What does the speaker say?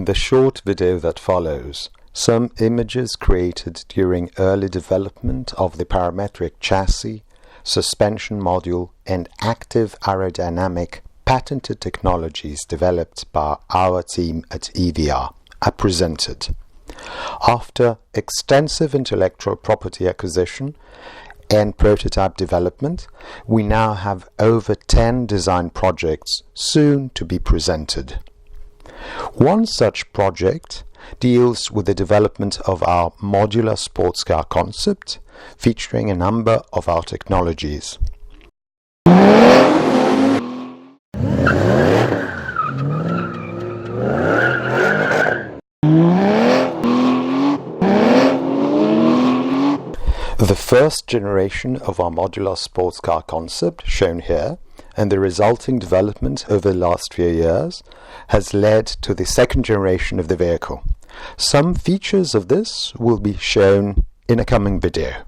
In the short video that follows, some images created during early development of the parametric chassis, suspension module and active aerodynamic patented technologies developed by our team at EVR are presented. After extensive intellectual property acquisition and prototype development, we now have over 10 design projects soon to be presented. One such project deals with the development of our modular sports car concept, featuring a number of our technologies. The first generation of our modular sports car concept, shown here, and the resulting development over the last few years, has led to the second generation of the vehicle. Some features of this will be shown in a coming video.